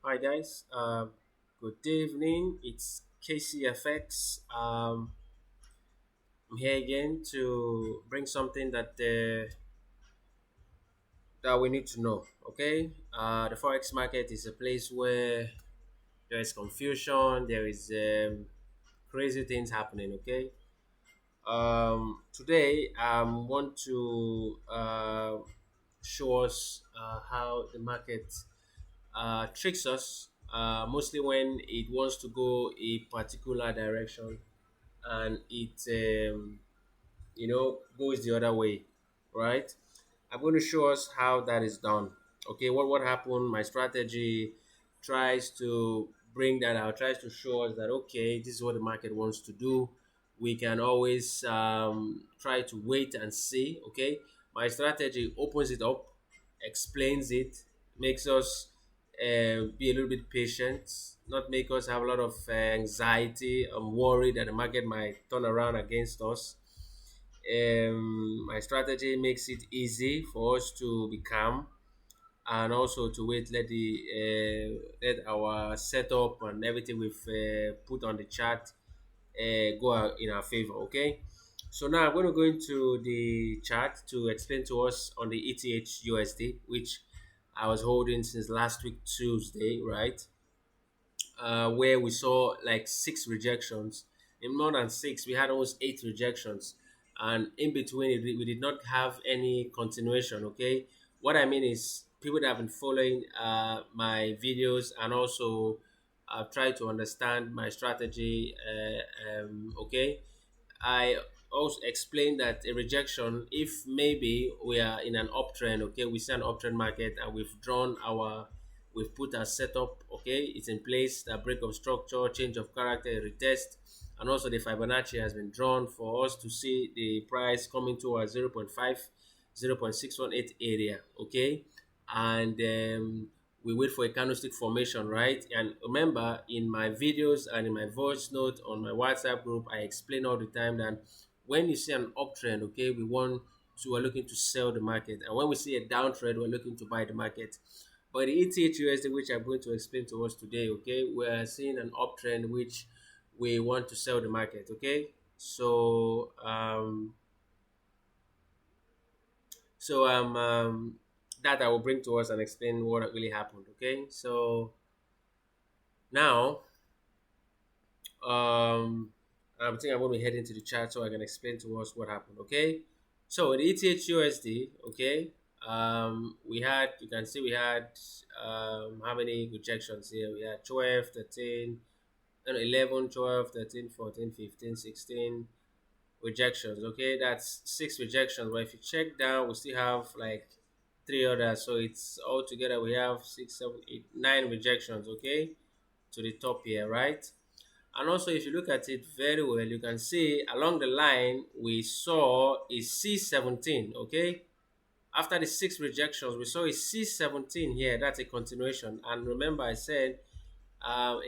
Hi guys, good evening. It's KCFX. I'm here again to bring something that we need to know. Okay, the forex market is a place where there is confusion, there is crazy things happening. Okay, today I want to show us how the market tricks us, mostly when it wants to go a particular direction and it goes the other way, right? I'm going to show us how that is done. Okay, what happened? My strategy tries to bring that out, tries to show us that okay, this is what the market wants to do. We can always try to wait and see. Okay, my strategy opens it up, explains it, makes us be a little bit patient, not make us have a lot of anxiety and worry that the market might turn around against us. My strategy makes it easy for us to be calm and also to wait, let our setup and everything we've put on the chart go out in our favor. Okay, so now I'm going to go into the chart to explain to us on the ETH which I was holding since last week Tuesday, right? Where we saw like six rejections. In more than six, we had almost eight rejections, and in between it, we did not have any continuation. Okay, what I mean is people that have been following my videos and also tried to understand my strategy. Okay, I also explained that a rejection, if maybe we are in an uptrend, okay, we see an uptrend market and we've put our setup, okay, it's in place, the break of structure, change of character, retest, and also the Fibonacci has been drawn for us to see the price coming towards 0.5, 0.618 area, okay, and we wait for a candlestick formation, right? And remember, in my videos and in my voice note on my WhatsApp group, I explain all the time that when you see an uptrend, okay, we're looking to sell the market, and when we see a downtrend, we're looking to buy the market. But the ETH which I'm going to explain to us today, okay, we're seeing an uptrend which we want to sell the market, okay. So that I will bring to us and explain what really happened, okay. So now I think I'm going to head into the chat so I can explain to us what happened. Okay, so the ETH okay, we had, you can see we had how many rejections here? We had 12, 13, no, 11, 12, 13, 14, 15, 16 rejections. Okay, that's six rejections. But if you check down, we still have like three others. So it's all together we have six, seven, eight, nine rejections. Okay, to the top here, right? And also, if you look at it very well, you can see along the line we saw a C17. Okay, after the six rejections, we saw a C17 here. That's a continuation. And remember, I said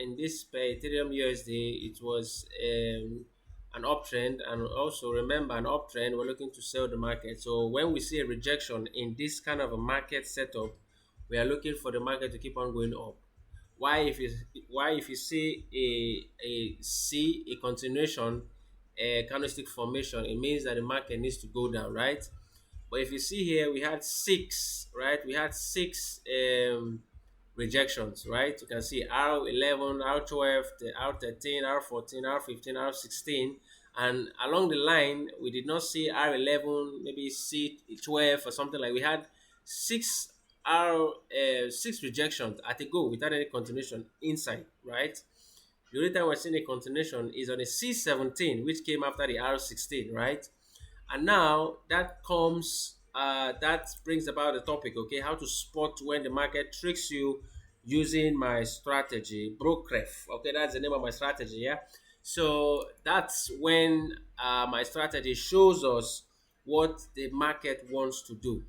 in this pair, Ethereum USD, it was an uptrend, and also remember, an uptrend, we're looking to sell the market. So when we see a rejection in this kind of a market setup, we are looking for the market to keep on going up. Why if you see a continuation, a candlestick formation, it means that the market needs to go down, right? But if you see here, we had six, right? We had six rejections, right? You can see R11, R12, the R13, R14, R15, R16. And along the line, we did not see R11, maybe C12 or something like. We had six six rejections at a go without any continuation inside, right? The only time we're seeing a continuation is on a C17, which came after the R16, right? And now that brings about the topic, okay, how to spot when the market tricks you using my strategy, BROCHREFC. Okay, that's the name of my strategy, yeah. So that's when my strategy shows us what the market wants to do.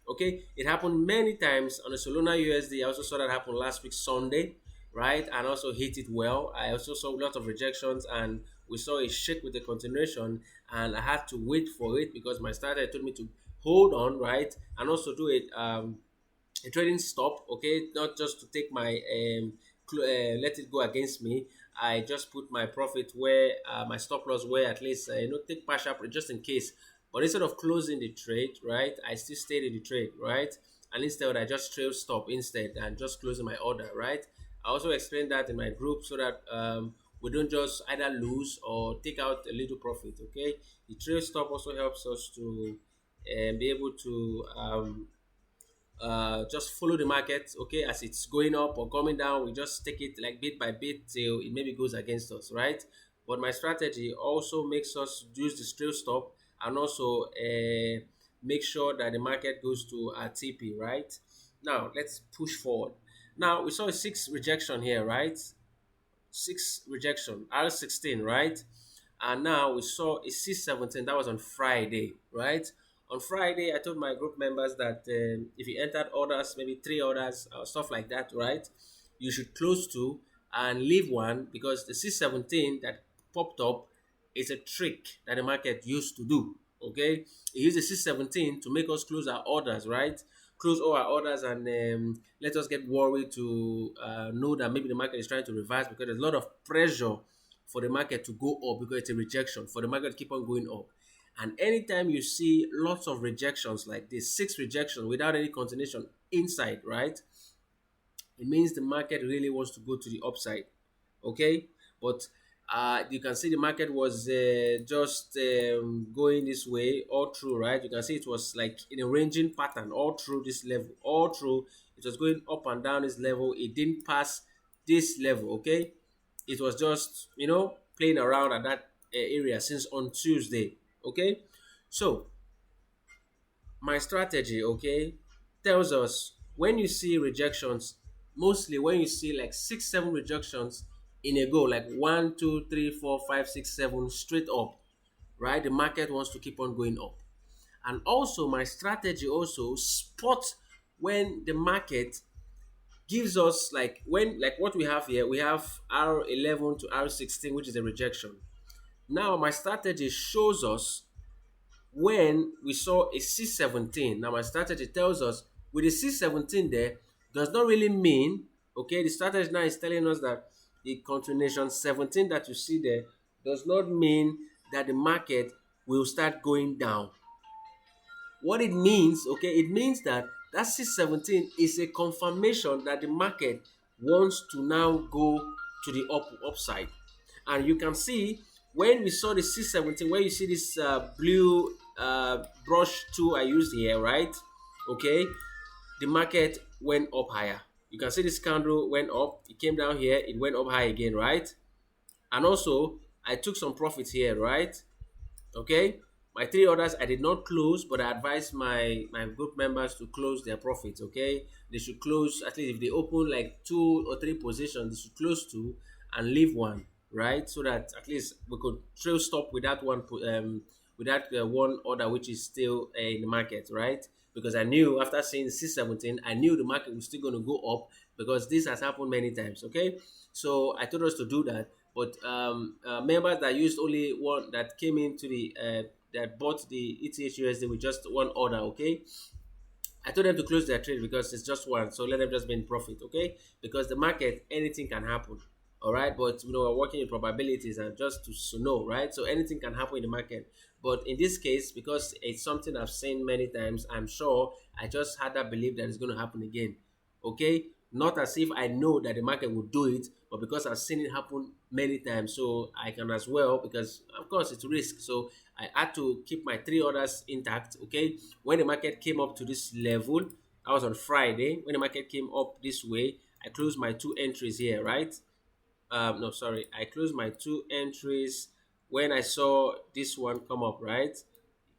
Okay, it happened many times on the Solana USD. I also saw that happen last week Sunday, right? And also hit it well. I also saw a lot of rejections, and we saw a shake with the continuation, and I had to wait for it because my strategy told me to hold on, right? And also do it a trading stop, okay, not just to take my let it go against me. I just put my profit where my stop loss, where at least take partial just in case. But instead of closing the trade, right, I still stayed in the trade, right, and instead I just trail stop instead and just closing my order, right. I also explained that in my group so that we don't just either lose or take out a little profit, okay. The trail stop also helps us to be able to just follow the market, okay, as it's going up or coming down. We just take it like bit by bit till it maybe goes against us, right. But my strategy also makes us use the trail stop and also make sure that the market goes to our TP, right. Now let's push forward. Now we saw a six rejection here, right. Six rejection, R16, right? And now we saw a C17 that was on Friday, right? On Friday, I told my group members that if you entered orders, maybe three orders, stuff like that, right? You should close two and leave one because the C17 that popped up is a trick that the market used to do. Okay, it used the C17 to make us close our orders, right? Close all our orders and let us get worried to know that maybe the market is trying to reverse because there's a lot of pressure for the market to go up because it's a rejection for the market to keep on going up. And anytime you see lots of rejections like this, six rejections without any continuation inside, right? It means the market really wants to go to the upside, okay. But you can see the market was just going this way all through, right. You can see it was like in a ranging pattern all through this level, all through. It was going up and down this level. It didn't pass this level, okay. It was just playing around at that area since on Tuesday, okay. So my strategy, okay, tells us when you see rejections, mostly when you see like six, seven rejections in a go, like 1, 2, 3, 4, 5, 6, 7 straight up, right? The market wants to keep on going up. And also, my strategy also spot when the market gives us like when like what we have here, we have R11 to R16, which is a rejection. Now, my strategy shows us when we saw a C17. Now, my strategy tells us with a C17 there does not really mean, okay, the strategy now is telling us that the continuation 17 that you see there does not mean that the market will start going down. What it means, okay, it means that that C17 is a confirmation that the market wants to now go to the upside. And you can see when we saw the C17, where you see this blue brush tool I used here, right? Okay, the market went up higher. You can see this candle went up, it came down here, it went up high again, right? And also, I took some profits here, right? Okay, my three orders I did not close, but I advised my group members to close their profits. Okay, they should close at least if they open like two or three positions, they should close two and leave one, right? So that at least we could trail stop with that one with that one order which is still in the market, right? Because I knew after seeing C17, I knew the market was still going to go up because this has happened many times. Okay, so I told us to do that. But members that used only one, that came into the that bought the ETH with just one order, okay, I told them to close their trade because it's just one, so let them just be in profit, okay? Because the market, anything can happen, all right. But we're working in probabilities and just to know, right? So anything can happen in the market. But in this case, because it's something I've seen many times, I'm sure I just had that belief that it's going to happen again, okay? Not as if I know that the market will do it, but because I've seen it happen many times, so I can as well, because of course it's risk. So I had to keep my three orders intact, okay? When the market came up to this level, that was on Friday. When the market came up this way, I closed my two entries here, right? No, sorry, I closed my two entries when I saw this one come up, right? It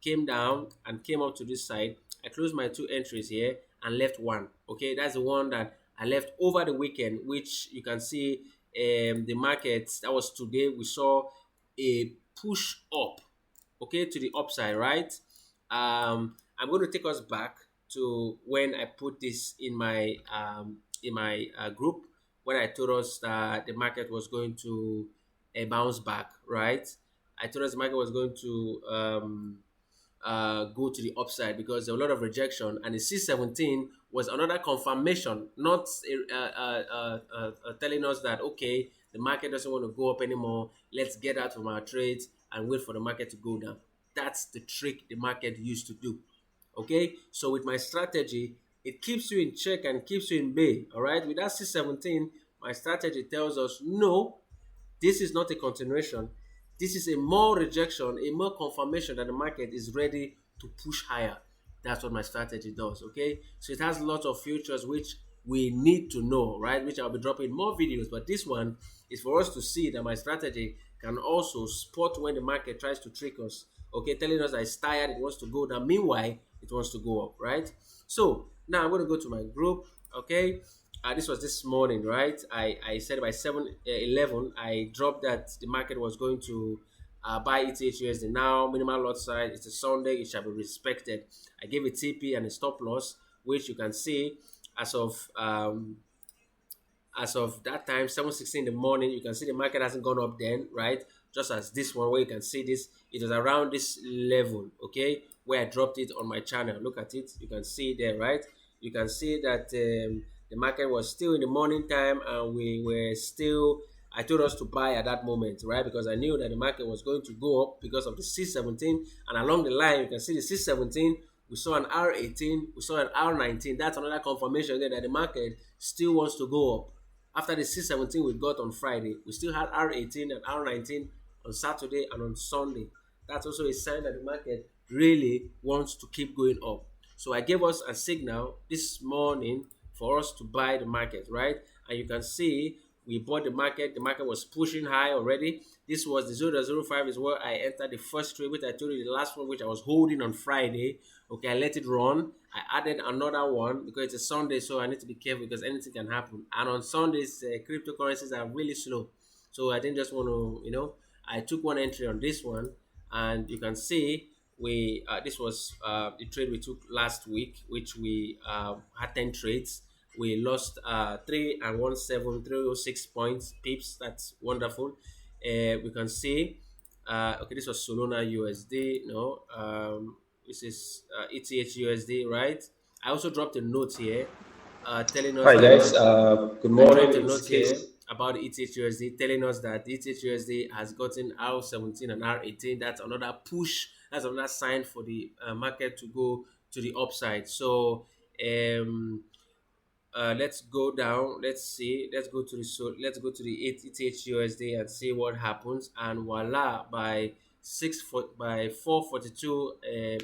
came down and came up to this side. I closed my two entries here and left one. Okay, that's the one that I left over the weekend, which you can see the market. That was today. We saw a push up, okay, to the upside, right? I'm going to take us back to when I put this in my group, when I told us that the market was going to bounce back, right? I told us the market was going to go to the upside because there were a lot of rejection, and the C17 was another confirmation, not telling us that, okay, the market doesn't want to go up anymore. Let's get out from our trades and wait for the market to go down. That's the trick the market used to do. Okay, so with my strategy, it keeps you in check and keeps you in bay. All right, with that C17, my strategy tells us no, this is not a continuation. This is a more rejection, a more confirmation that the market is ready to push higher. That's what my strategy does. Okay, so it has lots of futures which we need to know, right? Which I'll be dropping more videos, but this one is for us to see that my strategy can also spot when the market tries to trick us. Okay, telling us that it's tired, it wants to go down. Meanwhile, it wants to go up, right? So now I'm going to go to my group. Okay, this was this morning, right? I said by 7:11, I dropped that the market was going to buy ETH now. Minimal lot size. It's a Sunday. It shall be respected. I gave a TP and a stop loss, which you can see as of that time, 7:16 in the morning. You can see the market hasn't gone up then, right? Just as this one, where you can see this, it was around this level, okay, where I dropped it on my channel. Look at it. You can see there, right? You can see that the market was still in the morning time, and we were still, I told us to buy at that moment, right? Because I knew that the market was going to go up because of the C17, and along the line, you can see the C17. We saw an R18, we saw an R19. That's another confirmation again that the market still wants to go up. After the C17 we got on Friday, we still had R18 and R19 on Saturday and on Sunday. That's also a sign that the market really wants to keep going up. So I gave us a signal this morning for us to buy the market, right? And you can see we bought the market. The market was pushing high already. This was the 0.05 is where I entered the first trade, which I told you the last one, which I was holding on Friday. Okay, I let it run. I added another one because it's a Sunday, so I need to be careful because anything can happen. And on Sundays, cryptocurrencies are really slow. So I didn't just want to, I took one entry on this one, and you can see we this was the trade we took last week, which we had 10 trades. We lost 3 and 1/7, 306 points, pips. That's wonderful. We can see, okay, this was Solana USD. No, this is ETH USD, right? I also dropped a note here telling us Hi guys, that good I dropped morning. a It's note here Case. about the ETH USD telling us that the ETH USD has gotten R17 and R18. That's another push. That's another sign for the market to go to the upside. So um, let's go down. Let's see. Let's go to the ETH USD and see what happens. And voila! By 4:42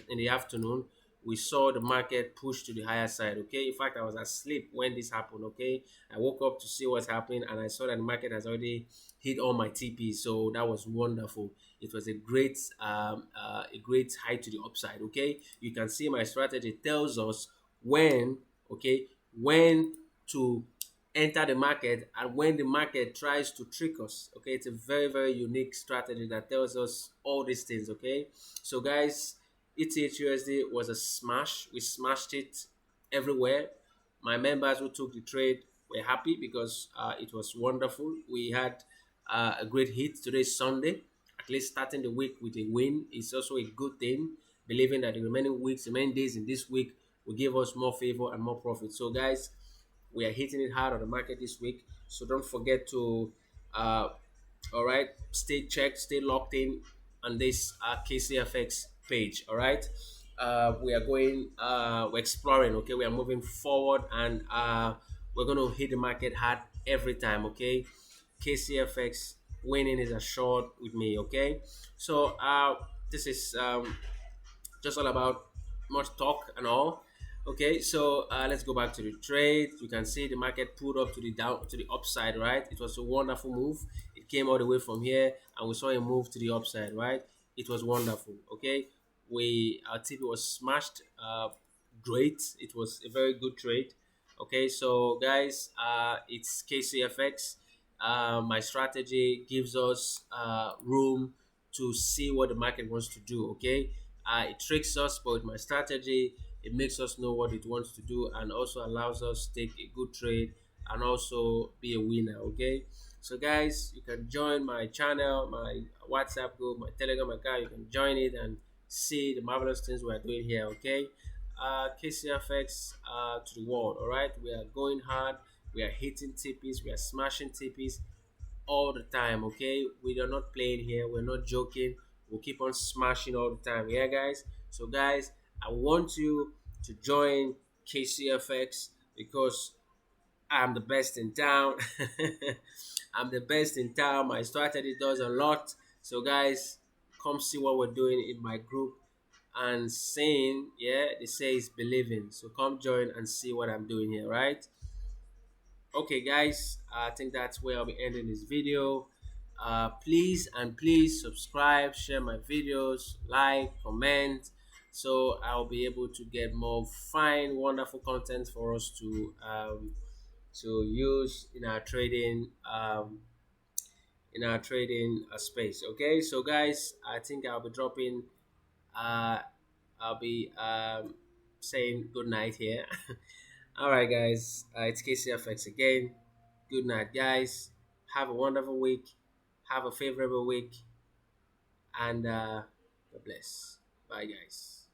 in the afternoon, we saw the market push to the higher side. Okay. In fact, I was asleep when this happened. Okay. I woke up to see what's happening, and I saw that the market has already hit all my TPs. So that was wonderful. It was a great high to the upside. Okay. You can see my strategy tells us when. Okay, when to enter the market and when the market tries to trick us. Okay, it's a very, very unique strategy that tells us all these things. Okay, so guys, ETH was a smash. We smashed it everywhere. My members who took the trade were happy because it was wonderful. We had a great hit. Today's Sunday. At least starting the week with a win is also a good thing, believing that the remaining weeks, the remaining days in this week will give us more favor and more profit. So guys, we are hitting it hard on the market this week. So don't forget to uh, all right, stay checked, stay locked in on this KCFX page. All right, we are going, we're exploring. Okay, we are moving forward, and we're going to hit the market hard every time. Okay, KCFX winning is assured with me. Okay, so this is just all about much talk and all. Okay, so let's go back to the trade. You can see the market pulled up to the down to the upside, right? It was a wonderful move. It came all the way from here, and we saw a move to the upside, right? It was wonderful. Okay, we our TP was smashed. Great. It was a very good trade. Okay, so guys, it's KCFX. My strategy gives us room to see what the market wants to do. Okay, it tricks us, but with my strategy, it makes us know what it wants to do and also allows us to take a good trade and also be a winner. Okay, so guys, you can join my channel, my WhatsApp group, my Telegram account. You can join it and see the marvelous things we are doing here. Okay, KCFX to the world. All right, we are going hard. We are hitting TPs. We are smashing TPs all the time. Okay, we are not playing here. We're not joking. We'll keep on smashing all the time. Yeah, guys. So, guys, I want you to join KCFX because I'm the best in town. I'm the best in town. My strategy does a lot. So, guys, come see what we're doing in my group. And saying, yeah, they say it's believing. So, come join and see what I'm doing here, right? Okay, guys, I think that's where I'll be ending this video. Please and please subscribe, share my videos, like, comment, so I'll be able to get more fine, wonderful content for us to use in our trading space. Okay, so guys, I think I'll be dropping. Uh, I'll be saying good night here. All right, guys, it's KCFX again. Good night, guys. Have a wonderful week. Have a favorable week, and God bless. Bye, guys.